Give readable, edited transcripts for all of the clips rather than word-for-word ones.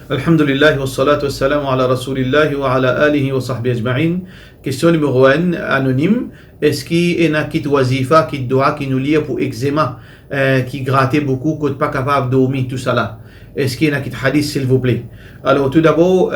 Alhamdulillah wa salatu wa salam ala rasulillah wa ala alihi wa sahbihi ajma'in. Question numéro 1, anonyme. Est-ce qu'il y a une kit wazifa, kit doa qui nous lie pour eczéma, qui grattait beaucoup, qu'on n'est pas capable de dormir, tout ça là? Est-ce qu'il y a une kit hadith, s'il vous plaît? Alors, tout d'abord,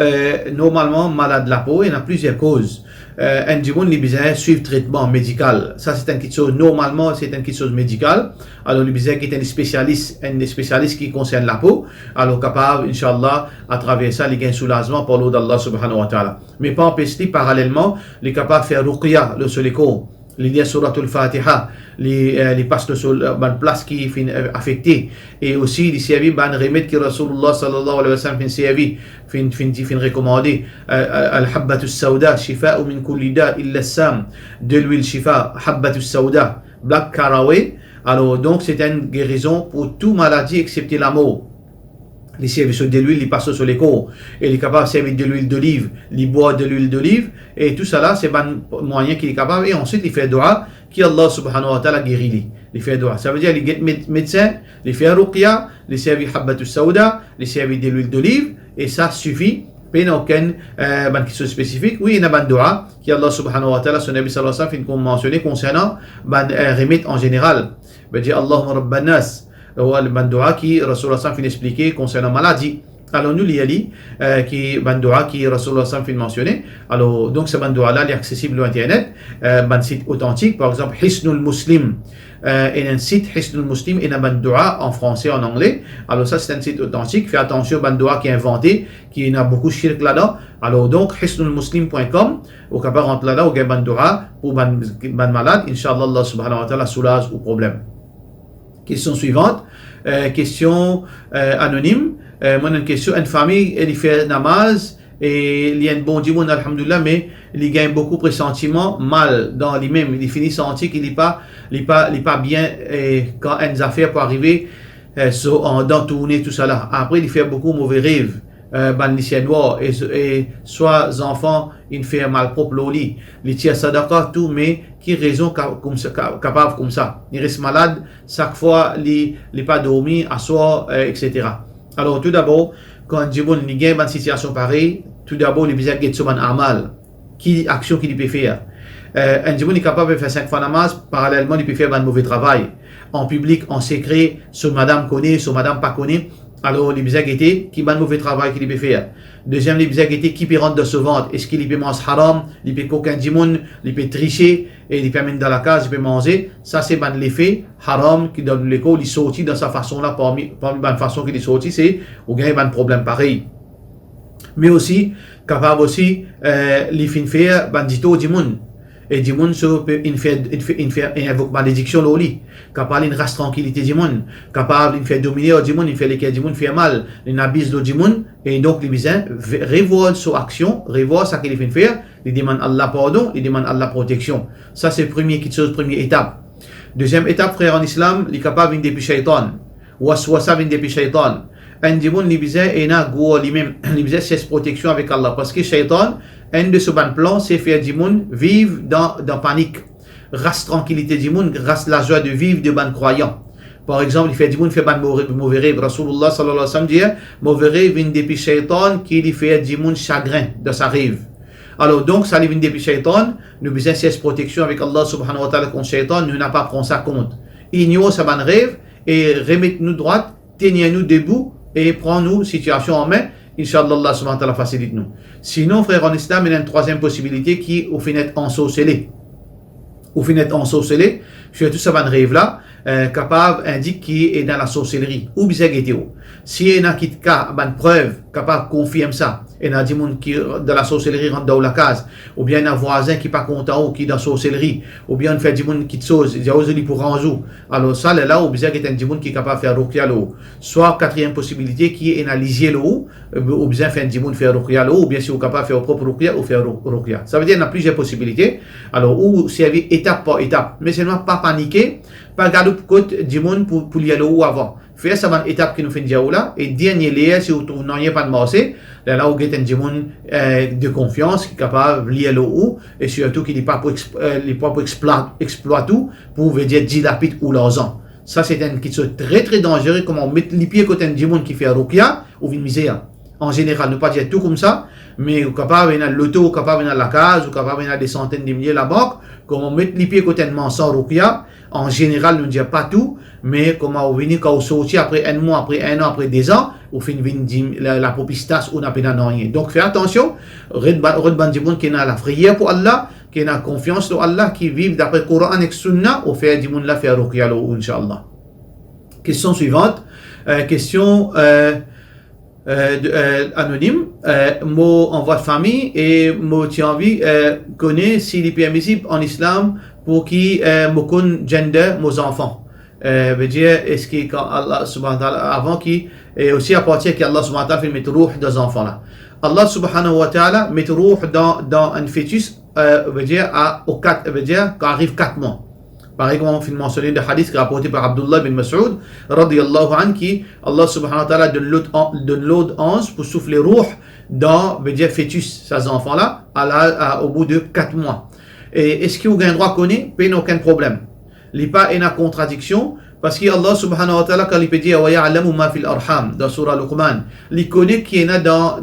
normalement, malade de la peau, il y a plusieurs causes. Un gens qui besoin suivre traitement médical. Ça, c'est une chose, normalement, c'est une chose médicale. Alors, le besoin qui est un spécialiste qui concerne la peau. Alors, capable, Inch'Allah, à travers ça, il y a un soulagement pour l'eau d'Allah subhanahu wa ta'ala. Mais pas empêcher, parallèlement, il est capable de faire ruqya, le sur les corps. Il y a suratul Fatiha, les passes sur la place qui est affectée. Et aussi, il y a un remède que Rasulullah sallallahu alayhi wa sallam fin recommandé. Al-habbatus sawda, shifa'u min kulli da illa sam. De l'huile shifa, habbatus sawda, black caraway. Alors, donc, c'est une guérison pour toute maladie excepté la mort. Il servent sur de l'huile, il passe sur les corps. Et il est capable de servir de l'huile d'olive, il boit de l'huile d'olive. Et tout ça là, c'est un moyen qu'il est capable. Et ensuite, il fait dua, qui Allah subhanahu wa ta'ala guérit. Il fait dua. Ça veut dire, il est médecin, il fait ruqya, il servent habbatus sauda, il servent de l'huile d'olive. Et ça suffit. Il n'y a aucune question spécifique. Oui, il y a un dua qui Allah subhanahu wa ta'ala, son Nabi sallallahu alayhi wa sallam, mentionné concernant un remède en général. Il veut dire, Allahumma rabban nas. Le bandoua qui Rasulullah sallallahu expliqué concernant maladie. Alors nous l'y qui bandoua qui Rasulullah sallallahu mentionné. Alors donc ce bandoua là est accessible sur internet, un site authentique, par exemple Hisnul Muslim. Et un site Hisnul Muslim et un bandoua en français, en anglais. Alors ça c'est un site authentique. Fais attention au bandoua qui est inventé, qui a beaucoup de shirk là-dedans. Alors donc hisnulmuslim.com, au cas par rentrer là-dedans, au gars bandoua pour ban malade. Inch'Allah Allah subhanahu wa ta'ala soulage au problème. Question suivante, question anonyme. Moi, une question, une famille, elle fait namaz et il y a un bon dimanche, alhamdoulilah, mais il gagne beaucoup de pressentiments mal dans lui-même. Il finit sentir qu'il n'est pas bien et quand une affaire peut arriver, dans tourner tout ça là. Après, il fait beaucoup de mauvais rêves. Et soit enfants ils fait mal propre au lit, il tire sadaqa tout, mais qui raison capable comme ça, il reste malade chaque fois, il n'est pas dormi à soi, etc. Alors tout d'abord, quand il y a une situation pareille, tout d'abord il besoin de faire un amal, qui action qu'il peut faire. Un diable est capable de faire 5 fois namaz, parallèlement il peut faire un mauvais travail en public, en secret, sur madame connaît, sur madame pas connaît. Alors, les bizarres étaient qui a un mauvais travail qu'il peut faire. Deuxième, les bizarres étaient qui peut rentrer dans ce ventre. Est-ce qu'il peut manger haram, il peut coquin dimoun, il peut tricher, et il peut amener dans la case, il peut manger. Ça, c'est l'effet haram qui donne l'école, il sortit dans sa façon là, parmi la façon qu'il est sorti, c'est, ou bien il y a un problème pareil. Mais aussi, capable aussi, les fins faire, bandito dimoun. Et du monde invoque malédiction au lit, capable une race tranquillité du monde, capable de faire dominer du monde, il fait lesquels du monde fait mal, il abuse du monde, et donc les besoins revoient son action, revoient ce qu'il fait faire, il demande Allah pardon, il demande Allah protection. Ça c'est première étape. Deuxième étape, frère en islam, il est capable de depuis shaitan, waswasa depuis shaitan. Un démon il besoin et na go lui-même, il besoin c'est protection avec Allah parce que shaitan un de ce ban plan c'est faire du monde vivre dans panique, race tranquillité du monde, race la joie de vivre de ban croyant. Par exemple, il fait du monde fait ban mauvais rêve. Rasulullah sallallahu alayhi wa sallam dit mauvais rêve vient depuis shaitan qui lui fait du monde chagrin de sa rêve. Alors donc ça lui vient depuis shaitan, nous besoin c'est protection avec Allah subhanahu wa ta'ala contre shaitan, nous n'a pas prendre ça compte. Ignore ce ban rêve et remettez-nous droite, tenez-nous debout et prends-nous situation en main. Inch'Allah, Allah subhanahu wa ta'ala facilite-nous. Sinon, frère en islam, il y a une troisième possibilité qui est au final ensorcelé. Au final ensorcelé, je suis tout ça, un rêve là, capable indique qui est dans la sorcellerie. Ou bien gétéo. Si il y a une preuve capable confirme ça, et il y a des gens qui dans la sorcellerie rentrent dans la case, ou bien un voisin qui n'est pas content ou qui est dans la sorcellerie, ou bien il fait des gens qui te sauce, il dit pour ranzou. Alors ça, là, ou bien il y a des gens qui est capable de faire ruqya là. Soit quatrième possibilité qui est analyser là, ou bien faire des gens faire ruqya là, ou bien si vous êtes capable de faire propre ruqya ou faire ruqya. Ça veut dire qu'il y a plusieurs possibilités. Alors, ou servir étape par étape, mais seulement pas paniquer, pas garder côté du monde pour y aller où avant. Faire ça une étape qui nous fait dire là, et dernier lieu, si vous trouvez non, il n'y a pas de marché, là où vous avez un monde de confiance qui est capable de lier le haut, et surtout qui n'est pas pour exploiter tout, pour vous dire dilapide ou l'argent. Ça, c'est une question très très dangereuse, comment on met les pieds côté un monde qui fait ruqya ou une misère. en général, ne pas dire tout comme ça, mais ou capable de l'auto, ou capable de la case, ou capable de des centaines de milliers la banque, comme on met les pieds quotidiennement sans ruqya, en général, nous ne disons pas tout, mais comme on vient quand on sortit après un mois, après un an, après 2 ans, on fait la propistas ou n'a pas rien. Donc, fais attention, redban djibon qui a la prière pour Allah, qui a confiance en Allah, qui vit d'après le Coran et Sunna, ou fait djibon la faire ruqya, Inch'Allah. Question suivante, question anonyme, moi en voie de famille et moi j'ai envie connaître s'il est permissible en islam pour qui me connaît gender mes enfants. Veut dire est-ce que quand Allah subhanahu wa ta'ala avant qui et aussi à partir qu'Allah subhanahu wa ta'ala fait mettre ruh des enfants là. Allah subhanahu wa ta'ala met ruh dans un fœtus veut dire veut dire quand arrive 4 mois. Par exemple, on finit mentionner des hadiths rapportés par Abdullah bin Mas'ud, radiyallahu anhu, qui Allah subhanahu wa ta'ala donne l'autre ange pour souffler ruh dans, veut dire, fœtus, ces enfants-là, au bout de 4 mois. Et est-ce qu'il y a un droit connu? Pas aucun problème. Il n'y a pas une contradiction, parce que Allah subhanahu wa ta'ala, quand il peut dire, wa ya'lamu ma fil arham, dans surah Luqman, il connaît qui est dans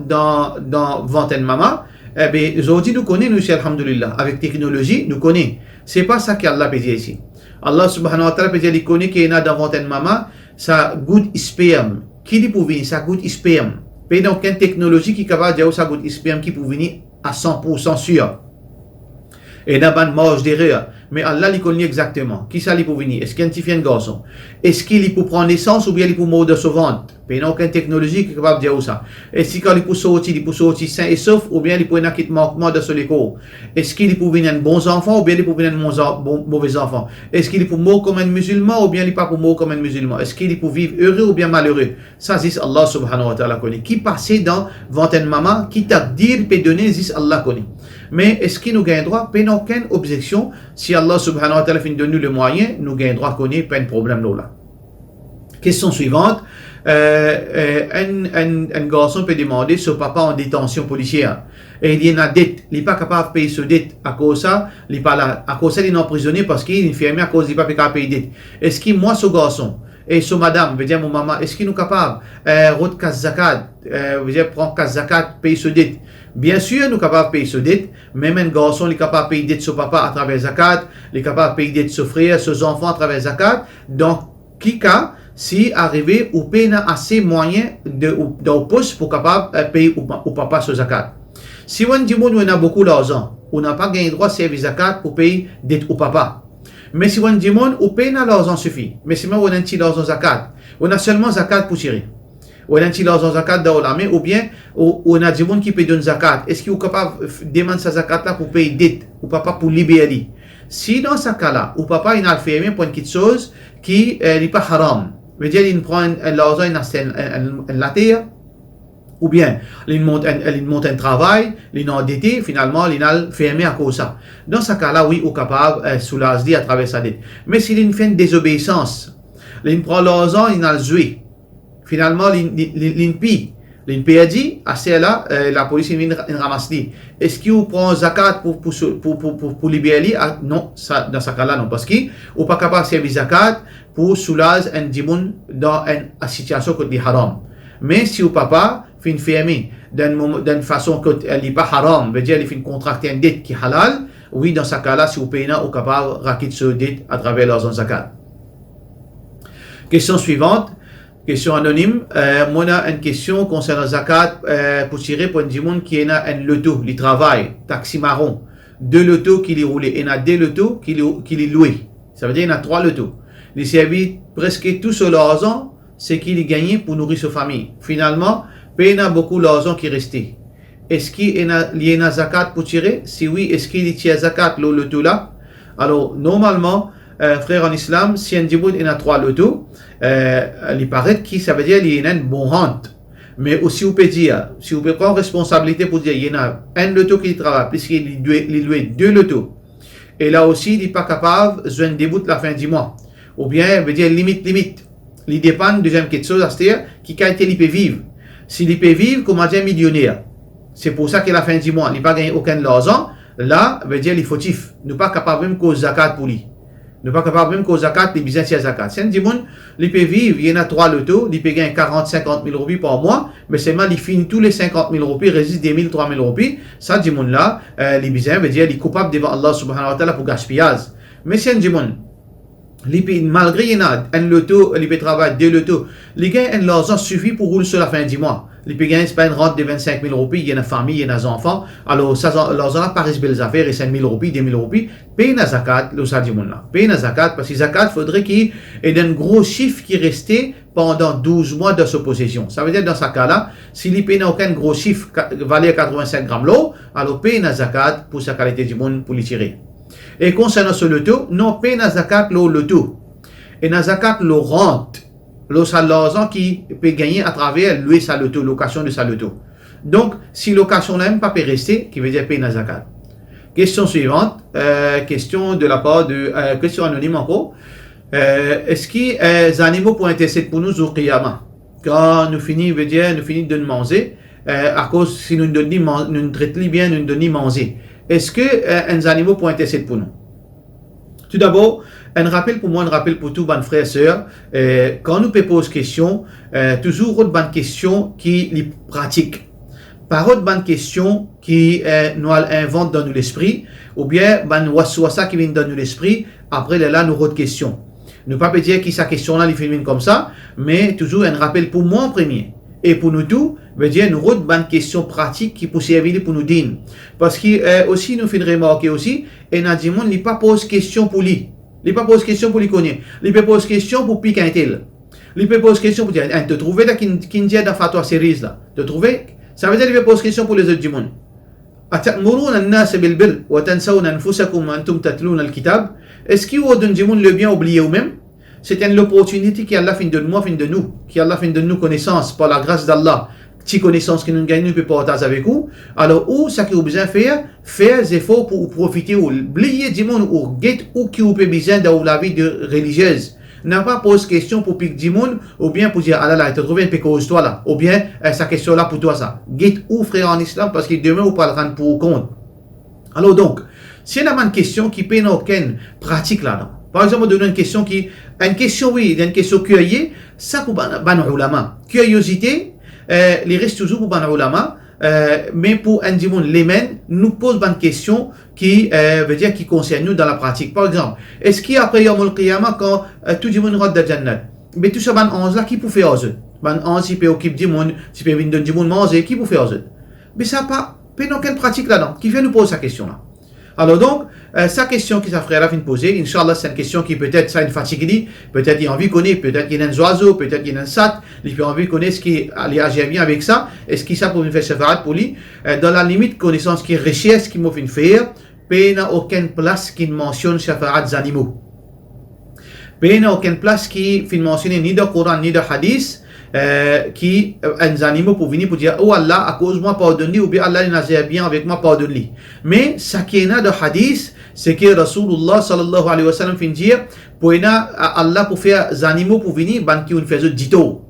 ventre de maman. Eh bien, aujourd'hui, nous connaissons, nous, alhamdulillah, avec technologie, nous connaissons. C'est pas ça qu'Allah peut dire ici. Allah subhanahu wa ta'ala peut dire, il connaît qu'il y a dans ventre de maman, ça goûte sperme. Qui dit pour venir, ça goûte sperme. Il n'y a aucune technologie qui est capable de dire, ça goûte sperme qui peut venir à 100% sûr. Et dans une marge d'erreur. Mais Allah, il connaît exactement. Qui ça, il peut venir? Est-ce qu'il y a un garçon? Est-ce qu'il peut prendre naissance ou bien il peut mourir de ce ventre? Il n'y a aucune technologie qui est capable de dire ça. Est-ce qu'il peut sortir sain et sauf ou bien il peut naître manquement de ce l'écho? Est-ce qu'il peut venir un bon enfant ou bien il peut venir un mauvais enfant? Est-ce qu'il peut mourir comme un musulman ou bien il peut mourir comme un musulman? Est-ce qu'il peut vivre heureux ou bien malheureux? Ça, c'est Allah subhanahu wa ta'ala connaît. Qui passait dans ventre de maman, qui t'a dit, peut donner, c'est Allah connaît. Mais est-ce qu'il nous gagne droit? Pas aucune objection. Si Allah subhanahu wa ta'ala finit de nous le moyen, nous gagne droit qu'on ait pas de problème là. Question suivante. Un garçon peut demander son papa en détention policière. Et il y a une dette. Il n'est pas capable de payer ce dette. À cause de ça, il n'est pas là. À cause de ça, il est emprisonné parce qu'il est infirmier à cause qu'il n'est pas capable de payer dette. Est-ce que moi, ce garçon, et ce madame, veut dire mon maman, est-ce qu'il est capable de faire zakat, veut dire prendre zakat, payer ce dette? Bien sûr, nous sommes capables de payer ce dette. Même un garçon, il est capable de payer dette de son papa à travers zakat. Il est capable de payer dette de son frère, ses enfants à travers zakat. Donc, qui cas, si arrivé ou paye assez moyens de poste pour capable de payer au papa ce zakat. Si on dit on a beaucoup d'argent, on n'a pas gagné droit de servir zakat pour payer dette au papa. Mais si on dit on paye l'argent suffit. Mais si on a un petit argent zakat, on a seulement zakat pour tirer. On a un petit argent zakat dans la main ou bien on a des gens qui paient une zakat. Est-ce qu'il est capable de demander sa zakat là pour payer dette au papa pour libérer? Si dans ce cas-là, au papa il a fait pour une petite chose qui n'est pas haram, veut dire il prend l'argent il la terre, ou bien il monte un travail, il est endetté, finalement il a fermé à cause de ça. Dans ce cas-là, oui, il est capable de soulager à travers sa dette. Mais s'il fait une désobéissance, il prend l'argent, il a le joué. Finalement, il perdit, assez là, la police vient ramasser. Est-ce qu'il prend zakat pour libérer? Non, ça, dans ce cas-là, non. Parce qu'il n'est pas capable de servir zakat pour soulager un djimoun dans une situation qui est haram. Mais si le papa fait fermer d'une façon qui n'est pas haram, veut dire qu'il fait contracter une dette qui est halal, oui, dans ce cas-là, si vous payez, vous êtes capable de raquer ce dette à travers l'argent zakat. Question suivante. Question anonyme. Moi, on a une question concernant zakat pour tirer pour un djimoun qui est un loto, il travaille, taxi marron. 2 lotos qui est roulé. Il y a 2 lotos qui est loué. Ça veut dire qu'il y en a 3 lotos. Il servi presque tout sur l'argent, c'est qu'il est gagné pour nourrir sa famille. Finalement, il y a beaucoup d'argent qui est resté. Est-ce qu'il y a un zakat pour tirer? Si oui, est-ce qu'il y a zakat le loto là? Alors, normalement, frère en islam, si un djimoun il a 3 lotos, il paraît que ça veut dire qu'il y a une bonne rente. Mais aussi, vous pouvez dire, si vous pouvez prendre responsabilité pour dire qu'il y a un loto qui travaille, puisqu'il loué 2 lotos. Et là aussi, il n'est pas capable de jouer un début de la fin du mois. Ou bien, veut dire limite. Il dépend de deuxième quelque chose, c'est-à-dire qui qualité il peut vivre. S'il peut vivre comme un millionnaire, c'est pour ça qu'à la fin du mois, il n'a pas gagné aucun argent. Là, veut dire il est fautif. Nous pas capable même cause zakat pour lui. Ne pas capable même qu'au zakat, les biens c'est zakat. C'est un dimon, les peut vivre, il y en a 3 lotos, il peut gagner 40, 50 000 roupies par mois, mais seulement il finit tous les 50 000 roupies, résiste 10 000, 3 000 roupies. Ça, dimon là, les biens veut dire, il est coupable devant Allah subhanahu wa ta'ala pour gaspillage. Mais c'est un dimon. Malgré qu'il y a un loto, il peut travailler 2 lotos, les gars, l'argent suffit pour rouler sur la fin du mois. Les peut gagner une rente de 25 000 roupies, il y a une famille, il y a des enfants, alors ça, l'argent là paraît belles affaires, et 5 000 roupies, 10 000 roupies, paye la zakat, le sadimoun là. Paye la zakat, parce que zakat, il faudrait qu'il y ait un gros chiffre qui restait pendant 12 mois de sa possession. Ça veut dire, dans ce cas-là, s'il ne paye aucun gros chiffre, valait 85 grammes l'eau, alors paye la zakat pour sa qualité du monde, pour les tirer. Et concernant ce loto, non paye na zakat le loto. Et na zakat le rente. C'est l'argent qui peut gagner à travers louer sa loto, location de sa loto. Donc, si location n'a même pas peut rester, qui veut dire paye na zakat. Question suivante, question de la part de, question anonyme encore. Est-ce que les animaux pour intercéder pour nous au qiyamah? Quand nous finissons, veut dire, nous finissons de manger, à cause si nous nous traitons bien, nous donnons manger. Est-ce que les animaux pour intercéder pour nous? Tout d'abord, un rappel pour moi, un rappel pour tous mes frères et sœurs, quand nous posons question, toujours une bonne question qui est pratique. Par autre bonne question qui nous invente dans l'esprit, ou bien ban waswasa qui vient dans l'esprit, après là, nous autre question. Ne pas dire que sa question-là, il fait comme ça, mais toujours un rappel pour moi en premier. Et pour nous tous, veut dire nous autre bonne question pratique qui peut servir pour nous dire. Parce que aussi nous faisons remarquer aussi, et Nadimon il pas pose question pour lui. Il pas pose question pour lui connaître. Il peut pose question pour piquer un tel. Il peut pose question pour dire, te trouver là qui dit dans fatwa série là. Te trouver, ça veut dire il peut pose question pour les autres du monde. أتأمرون الناس بالبر وتنسون أنفسكم وأنتم تتلون الكتاب. Est-ce qu'ils vous donnent du monde le bien oublié eux-mêmes? C'est une opportunité qui Allah fin de moi, fin de nous, qui Allah fin de nous connaissance par la grâce d'Allah, petite connaissance que nous gagnons, nous peut partager avec vous. Alors, où ça que vous besoin faire des efforts pour profiter ou oublier du monde ou get ou qui vous peut besoin dans la vie de religieuse. N'a pas posé question pour piquer du monde ou bien pour dire, ah là là, tu trouves un peu cause toi là, ou bien sa question là pour toi ça. Get ou frère en islam parce que demain vous parlerez pour compte. Alors donc, si on a une question qui peut aucune pratique là-dedans. Par exemple, on donne une question une question oui, une question curieuse, ça pour ban ulama. Curiosité, les restes toujours pour ban ulama, mais pour un dimon layman, nous pose une question qui veut dire qui concerne nous dans la pratique. Par exemple, est-ce qu'après Yom al-Qiyamah, quand tout le monde rentre dans le Jannat, mais tout ça, ban 11 là, qui peut faire aux autres? Ban 11, il peut occuper du monde, il peut venir du monde manger, qui peut faire aux autres? Mais ça n'a pas aucune pratique là-dedans. Qui fait nous poser sa question là? Alors donc, sa question qui sa frère a fait poser, Inch'Allah, c'est une question qui peut-être ça une fatigue, peut-être il a envie de connaître, peut-être il y a un oiseau, peut-être il y a un sat, il a envie de connaître ce qui agit bien avec ça, est-ce qu'il ça pour une faire séparate pour lui, dans la limite connaissance qui est richesse qui m'a fait faire, il n'y a aucune place qui mentionne séparate des animaux. Il n'y a aucune place qui fait mentionner ni de Coran ni de Hadith, qui un animaux pour venir pour dire oh Allah à cause moi pardonne-lui ou bien Allah il n'a bien avec moi pardonne-lui. Mais ça qui est de hadith c'est que Rasulullah sallallahu alayhi wa sallam fin dire pour Allah pour faire des animaux pour venir ban qui on fait dito.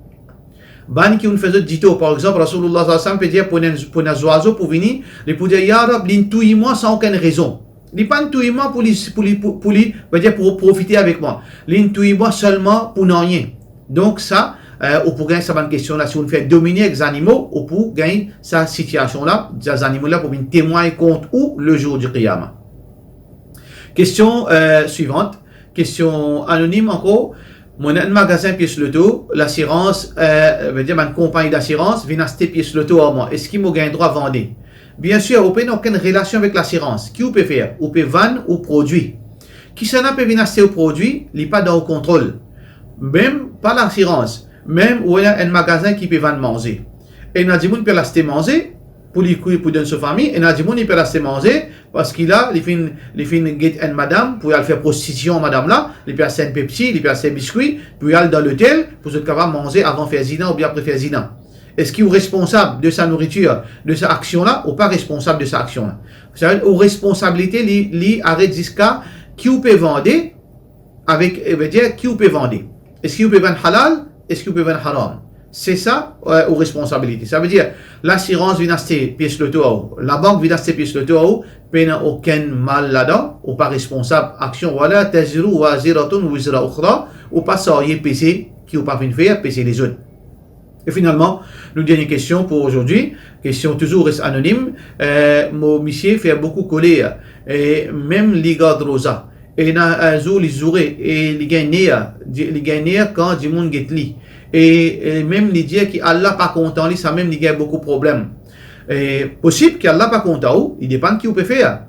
Ban qui on fait dito par exemple Rasulullah sallallahu alayhi wa sallam peut dire pour un oiseau pour venir il peut dire ya Rab l'intouille-moi sans aucune raison. Il pas intouille-moi pour profiter avec moi. L'intouille-moi seulement pour rien. Donc ça ou pour gagner cette question là, si on fait dominer les animaux, ou pour gagner cette situation là, ces animaux là pour venir témoigner contre ou le jour du Qiyamah. Question suivante, question anonyme encore. Mon un magasin pièce loto, l'assurance, veut dire ma compagnie d'assurance vient acheter pièce loto à moi. Est-ce qu'il m'a gagné droit à vendre? Bien sûr, on n'a aucune relation avec l'assurance. Qui vous peut faire? Ou peut vendre ou produit. Qui ça n'a pas venir acheter au produit, il n'est pas dans le contrôle. Même pas l'assurance. Même où il y a un magasin qui peut vendre manger. Et il y a des gens qui peuvent l'acheter manger pour les couilles pour donner sa famille. Et il y a des gens qui peuvent l'acheter manger parce qu'il a, il fait une madame pour aller faire prostitution madame là, il peut acheter un Pepsi, il peut acheter un biscuit, puis aller dans l'hôtel pour se capable manger avant de faire zina ou bien après faire zina. Est-ce qu'il est responsable de sa nourriture, de sa action là, ou pas responsable de sa action là? C'est-à-dire, aux responsabilités, li arrête jusqu'à qui vous peut vendre avec, veut dire qui vous peut vendre. Est-ce qu'il peut vendre halal? Est-ce qu'il peut vendre haram? c'est ça aux responsabilités. Ça veut dire, l'assurance vient acheter pièce le tour, la banque vient acheter pièce le tour, mais n'a aucun mal là-dedans, ou pas responsable, action, voilà, taziru wa ziratun wizra ukhra, ou pas ça, y est PC, qui ou pas fait faire, PC les autres. Et finalement, nous dernière question pour aujourd'hui, question toujours reste anonyme, mon monsieur fait beaucoup coller, et même les gars de Rosa, et na un jour les oreilles, et les gagner quand du monde get li. Et même les dire qu'Allah pas content, ça même il y a beaucoup de problèmes. Et possible qu'Allah pas content, il dépend de qui vous peut faire.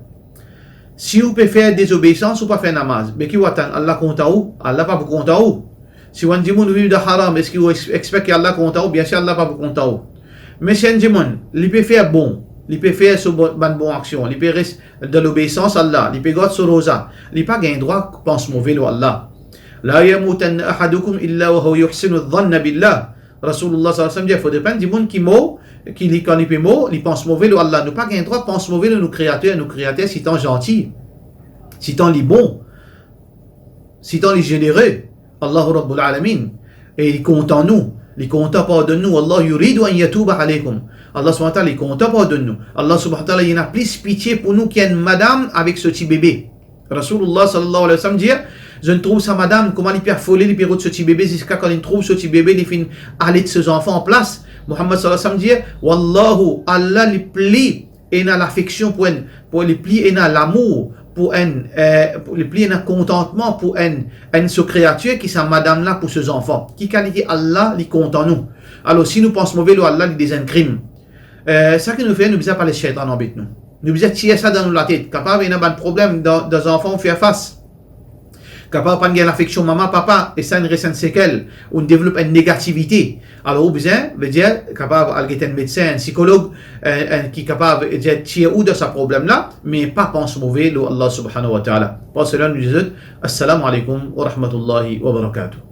Si vous pouvez faire désobéissance ou pas faire namaz, mais qui vous attend, Allah content ou, Allah pas vous content ou. Si vous dit moun vivre de haram, est-ce que vous expectez qu'Allah content ou, bien sûr Allah pas vous content ou. Mais si un dimon, il peut faire bon, il peut faire sur bonne action, il peut rester de l'obéissance à Allah, il peut garder sur rosa, il pas gain droit pense mauvais à Allah. La yamutan ahadukum illa wa huwa yuhsinu dhanna billah. Rasulullah sallallahu alayhi wa sallam dit, il faut dépendre du monde qui mot, qui quand il peut mot, il pense mauvais à Allah. Nous pas gain droit pense mauvais à nos créateurs si tant gentil, si tant les bon, si tant les généreux. Allahu Rabbul Alamin. Et il compte en nous. Il compte pas de nous. Allah yuridu an yatuba alaykum. Allah subhanahu wa ta'ala, il compte pas de nous. Allah subhanahu wa ta'ala, il a plus pitié pour nous qu'il y a une madame avec ce petit bébé. Rasulullah sallallahu alayhi wa sallam dit, je ne trouve sa madame, comment il peut affoler les péros de ce petit bébé jusqu'à quand il trouve ce petit bébé, il finit aller de ses enfants en place. Muhammad sallallahu alayhi wa sallam dit, Wallahu, Allah les plie et n'a l'affection pour les plis et n'a l'amour pour les plis et n'a contentement pour ce créature qui sa madame là pour ses enfants. Qui qualité Allah les compte en nous. Alors si nous pensons mauvais, Allah les des crimes. Ça que nous fait, nous besoin pas les shaitan en bête nous. Nous besoin tirer ça dans la tête. Capable il y a un problème dans des enfants faire face. Capable pas de l'affection maman papa et ça une récente séquelle on développe une négativité. Alors au besoin veut dire capable d'aller un médecin, un psychologue qui est capable de tirer ou de ce problème là mais pas penser mauvais à Allah subhanahu wa ta'ala. Pour cela nous disons assalamu alaikum wa rahmatullahi wa barakatuh.